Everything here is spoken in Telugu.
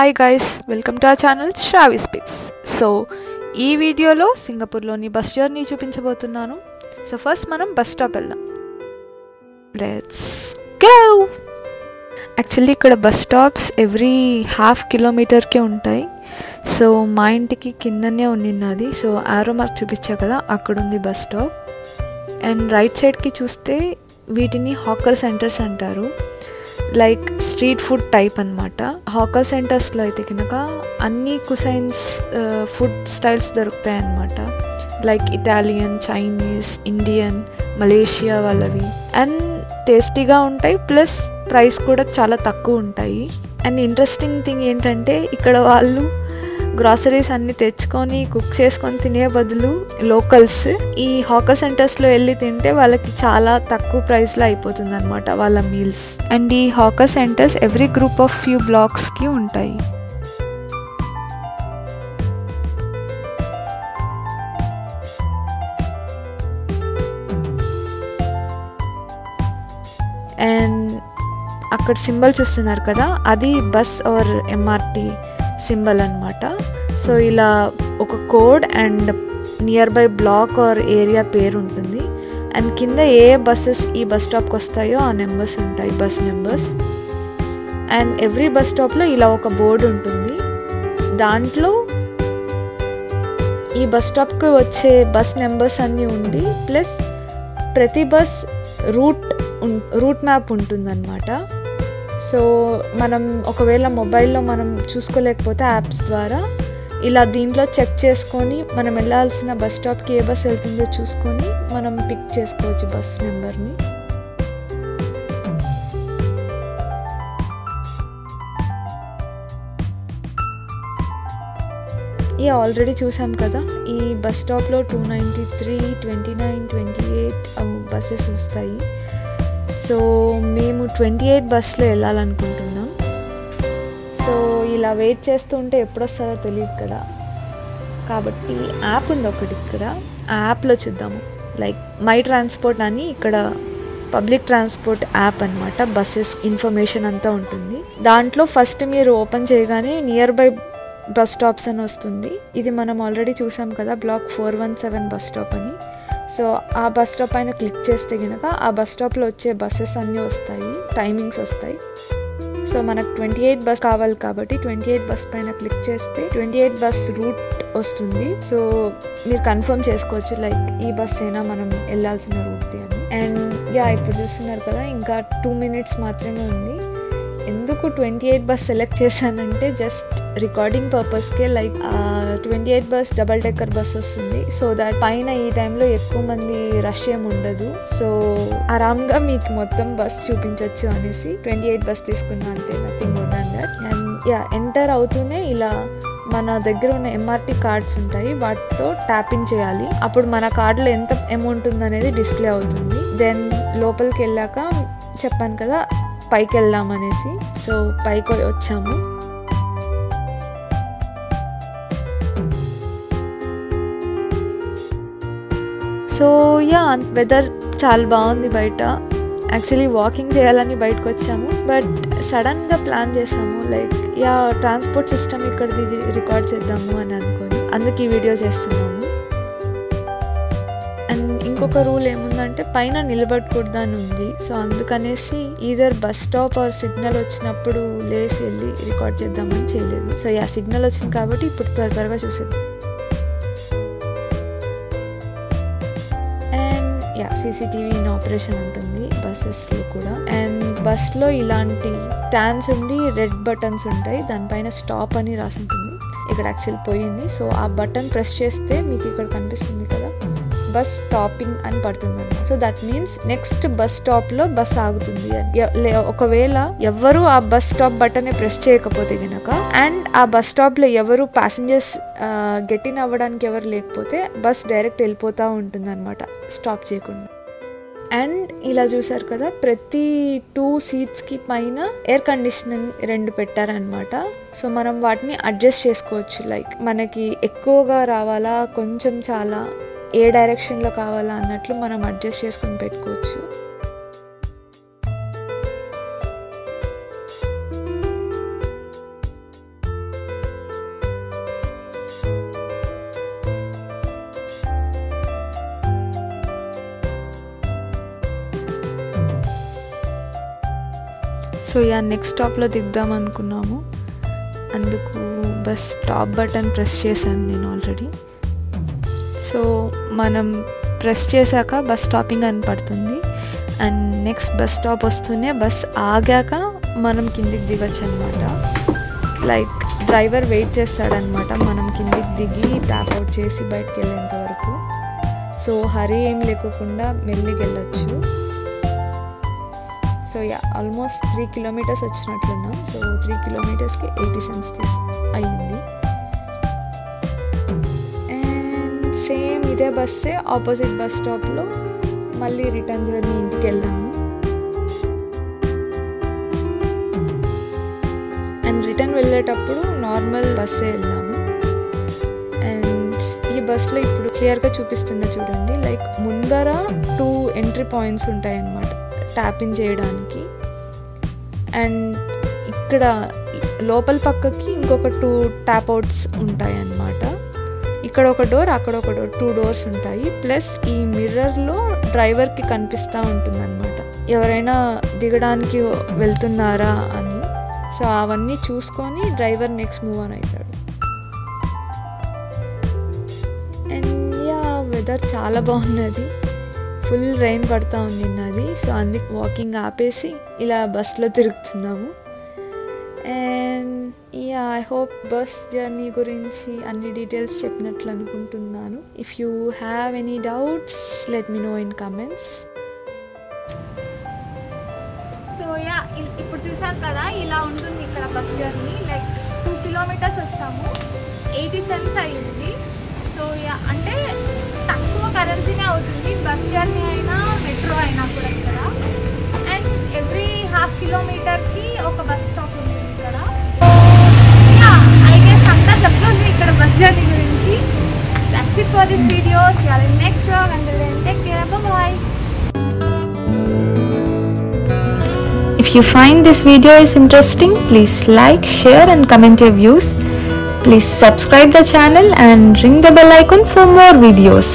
Hi guys, welcome to our channel Shravi speaks. So ఈ వీడియోలో సింగపూర్లోని బస్ జర్నీ చూపించబోతున్నాను. సో ఫస్ట్ మనం బస్ స్టాప్ వెళ్దాం. Let's go. యాక్చువల్లీ ఇక్కడ బస్ స్టాప్స్ ఎవ్రీ హాఫ్ కిలోమీటర్కే ఉంటాయి. సో మా ఇంటికి కిందనే ఉన్నది. సో ఆరో మార్క్ చూపించా కదా, అక్కడ ఉంది బస్ స్టాప్. అండ్ రైట్ సైడ్కి చూస్తే వీటిని హాకర్ సెంటర్స్ అంటారు. లైక్ స్ట్రీట్ ఫుడ్ టైప్ అనమాట. హాకర్ సెంటర్స్లో అయితే కనుక అన్ని కుసైన్స్ ఫుడ్ స్టైల్స్ దొరుకుతాయి అన్నమాట. Like Italian, Chinese, Indian, Malaysia వాళ్ళవి. అండ్ టేస్టీగా ఉంటాయి, ప్లస్ ప్రైస్ కూడా చాలా తక్కువ ఉంటాయి. అండ్ ఇంట్రెస్టింగ్ థింగ్ ఏంటంటే ఇక్కడ వాళ్ళు గ్రాసరీస్ అన్నీ తెచ్చుకొని కుక్ చేసుకొని తినే బదులు లోకల్స్ ఈ హాకర్ సెంటర్స్లో వెళ్ళి తింటే వాళ్ళకి చాలా తక్కువ ప్రైస్లో అయిపోతుంది అనమాట వాళ్ళ మీల్స్. అండ్ ఈ hawker centers every group of few బ్లాక్స్కి ఉంటాయి. అండ్ అక్కడ సింబల్ చూస్తున్నారు కదా, అది బస్ ఆర్ ఎంఆర్టీ సింబల్ అనమాట. సో ఇలా ఒక code and nearby block or area పేరు ఉంటుంది. అండ్ కింద ఏ బస్సెస్ ఈ బస్ స్టాప్కి వస్తాయో ఆ నెంబర్స్ ఉంటాయి, bus numbers. And every bus స్టాప్లో ఇలా ఒక బోర్డు ఉంటుంది. దాంట్లో ఈ బస్ స్టాప్కి వచ్చే బస్ నెంబర్స్ అన్నీ ఉండి, ప్లస్ ప్రతి బస్ రూట్ మ్యాప్ ఉంటుందన్నమాట. సో మనం ఒకవేళ మొబైల్లో మనం చూసుకోలేకపోతే యాప్స్ ద్వారా ఇలా దీంట్లో చెక్ చేసుకొని మనం వెళ్ళాల్సిన బస్ స్టాప్కి ఏ బస్ వెళ్తుందో చూసుకొని మనం పిక్ చేసుకోవచ్చు బస్ నెంబర్ని. ఆల్రెడీ చూసాం కదా, ఈ బస్ స్టాప్లో 293, 29, 28 బస్సెస్ వస్తాయి. సో మేము 28 బస్సులో వెళ్ళాలనుకుంటున్నాం. సో ఇలా వెయిట్ చేస్తుంటే ఎప్పుడు వస్తుందో తెలియదు కదా, కాబట్టి యాప్ ఉంది ఒకటి ఇక్కడ. ఆ యాప్లో చూద్దాము. లైక్ మై ట్రాన్స్పోర్ట్ అని ఇక్కడ పబ్లిక్ ట్రాన్స్పోర్ట్ యాప్ అనమాట. బస్సెస్ ఇన్ఫర్మేషన్ అంతా ఉంటుంది దాంట్లో. ఫస్ట్ మీరు ఓపెన్ చేయగానే నియర్ బై బస్ స్టాప్స్ అని వస్తుంది. ఇది మనం ఆల్రెడీ చూసాం కదా, బ్లాక్ 417 బస్ స్టాప్ అని. సో ఆ బస్ స్టాప్ పైన క్లిక్ చేస్తే కనుక ఆ బస్ స్టాప్లో వచ్చే బస్సెస్ అన్నీ వస్తాయి, టైమింగ్స్ వస్తాయి. సో మనకు 28 బస్ కావాలి కాబట్టి 28 బస్ పైన క్లిక్ చేస్తే 28 బస్ రూట్ వస్తుంది. సో మీరు కన్ఫర్మ్ చేసుకోవచ్చు లైక్ ఈ బస్ అయినా మనం వెళ్ళాల్సిన రూట్ది అని. అండ్ ఇప్పుడు చూస్తున్నారు కదా, ఇంకా 2 minutes మాత్రమే ఉంది. ఎందుకు 28 బస్ సెలెక్ట్ చేశానంటే జస్ట్ రికార్డింగ్ పర్పస్కే. Like 28 bus double decker bus వస్తుంది. సో దట్ పైన ఈ టైంలో ఎక్కువ మంది రష్ ఏమి ఉండదు. సో ఆరామ్గా మీకు మొత్తం బస్ చూపించవచ్చు అనేసి 28 బస్ తీసుకున్నా, అంతే, nothing more than that. And enter అవుతూనే ఇలా మన దగ్గర ఉన్న ఎంఆర్టీ కార్డ్స్ ఉంటాయి, వాటితో ట్యాపింగ్ చేయాలి. అప్పుడు మన కార్డులో ఎంత అమౌంట్ ఉందనేది డిస్ప్లే అవుతుంది. దెన్ లోపలికి వెళ్ళాక చెప్పాను కదా పైకి వెళ్దాం అనేసి. సో పైకి వచ్చాము. సో వెదర్ చాలా బాగుంది బయట. యాక్చువల్లీ వాకింగ్ చేయాలని బయటకు వచ్చాము, బట్ సడన్గా ప్లాన్ చేసాము లైక్ ట్రాన్స్పోర్ట్ సిస్టమ్ ఇక్కడిది రికార్డ్ చేద్దాము అని అనుకొని అందుకు ఈ వీడియో చేస్తున్నాము. అండ్ ఇంకొక రూల్ ఏముందంటే పైన నిలబడకూడదు అని ఉంది. సో అందుకనేసి either bus stop are signal వచ్చినప్పుడు లేసి వెళ్ళి రికార్డ్ చేద్దామని చేయలేదు. సో సిగ్నల్ వచ్చింది కాబట్టి ఇప్పుడు త్వరగా చూసేది. CCTV ఇన్ ఆపరేషన్ ఉంటుంది బస్సెస్లో కూడా. అండ్ బస్లో ఇలాంటి స్టాండ్స్ ఉండి రెడ్ బటన్స్ ఉంటాయి, దానిపైన స్టాప్ అని రాసి ఉంటుంది. ఇక్కడ యాక్చువల్ పోయింది. సో ఆ బటన్ ప్రెస్ చేస్తే మీకు ఇక్కడ కనిపిస్తుంది కదా, బస్ స్టాపింగ్ అని పడుతుంది అన్నమాట. So that means next bus స్టాప్లో బస్ ఆగుతుంది అని. ఒకవేళ ఎవరు ఆ బస్ స్టాప్ బటన్ ప్రెస్ చేయకపోతే గనక అండ్ ఆ బస్ స్టాప్లో ఎవరు ప్యాసింజర్స్ గెట్ ఇన్ అవ్వడానికి ఎవరు లేకపోతే బస్ డైరెక్ట్ వెళ్ళిపోతూ ఉంటుంది అనమాట, స్టాప్ చేయకుండా. అండ్ ఇలా చూసారు కదా, ప్రతి 2 seatsకి పైన ఎయిర్ కండిషనింగ్ 2 పెట్టారనమాట. సో మనం వాటిని అడ్జస్ట్ చేసుకోవచ్చు. లైక్ మనకి ఎక్కువగా రావాలా, కొంచెం చాలా ఏ డైరెక్షన్లో కావాలా అన్నట్లు మనం అడ్జస్ట్ చేసుకొని పెట్టుకోవచ్చు. సో యా నెక్స్ట్ స్టాప్లో దిగుదాం అనుకున్నాము. అందుకు బస్ స్టాప్ బటన్ ప్రెస్ చేశాను నేను ఆల్రెడీ. సో మనం ప్రెస్ చేశాక బస్ స్టాపింగ్ అని పడుతుంది. అండ్ నెక్స్ట్ బస్ స్టాప్ వస్తూనే బస్ ఆగాక మనం కిందికి దిగచ్చు అనమాట. లైక్ డ్రైవర్ వెయిట్ చేస్తాడనమాట మనం కిందికి దిగి ట్యాప్ అవుట్ చేసి బయటకు వెళ్ళేంత వరకు. సో హరీ ఏం లేకుండా మెల్లిగా వెళ్ళొచ్చు. సో యా ఆల్మోస్ట్ 3 కిలోమీటర్స్ వచ్చినట్లున్నాం. సో 3 కిలోమీటర్స్కి 80 cents అయ్యింది. అండ్ సేమ్ ఇదే బస్సే ఆపోజిట్ బస్ స్టాప్లో మళ్ళీ రిటర్న్ జర్నీ ఇంటికి వెళ్ళాము. అండ్ రిటర్న్ వెళ్ళేటప్పుడు నార్మల్ బస్సే వెళ్ళాము. అండ్ ఈ బస్లో ఇప్పుడు క్లియర్గా చూపిస్తున్నా చూడండి. లైక్ ముందర 2 ఎంట్రీ పాయింట్స్ ఉంటాయన్నమాట ట్యాపింగ్ చేయడానికి. అండ్ ఇక్కడ లోపల పక్కకి ఇంకొక 2 ట్యాప్ అవుట్స్ ఉంటాయి అన్నమాట. ఇక్కడ ఒక డోర్, అక్కడ ఒక డోర్, 2 doors ఉంటాయి. ప్లస్ ఈ మిర్రర్లో డ్రైవర్కి కనిపిస్తూ ఉంటుందన్నమాట ఎవరైనా దిగడానికి వెళ్తున్నారా అని. సో అవన్నీ చూసుకొని డ్రైవర్ నెక్స్ట్ మూవ్ ఆన్ అవుతాడు. అండ్ యా వెదర్ చాలా బాగున్నది. ఫుల్ రెయిన్ పడుతూ ఉన్నది. సో అందుకు వాకింగ్ ఆపేసి ఇలా బస్లో తిరుగుతున్నాము. And yeah I hope bus journey గురించి అన్ని డీటెయిల్స్ చెప్పినట్లు అనుకుంటున్నాను. If you have any doubts let me know in comments. So yeah ఇప్పుడు చూసారు కదా ఇలా ఉంటుంది ఇక్కడ బస్ జర్నీ. లైక్ 2 kilometers వచ్చాము, 80 cents అయ్యింది. సో యా అంటే తక్కువ కరెన్సీనే అవుతుంది బస్ జర్నీ అయినా మెట్రో అయినా కూడా ఇక్కడ. అండ్ ఎవ్రీ ½ kilometerకి ఒక బస్ స్టాప్ ఉంది ఇక్కడ. యా ఐ గెస్ అంతా చెప్తుంది ఇక్కడ బస్ జర్నీ గురించి. That's it for this video. See you in next vlog. Until then take care, bye. If you find this video is interesting, please like, share and comment your views. Please subscribe the channel and ring the bell icon for more videos.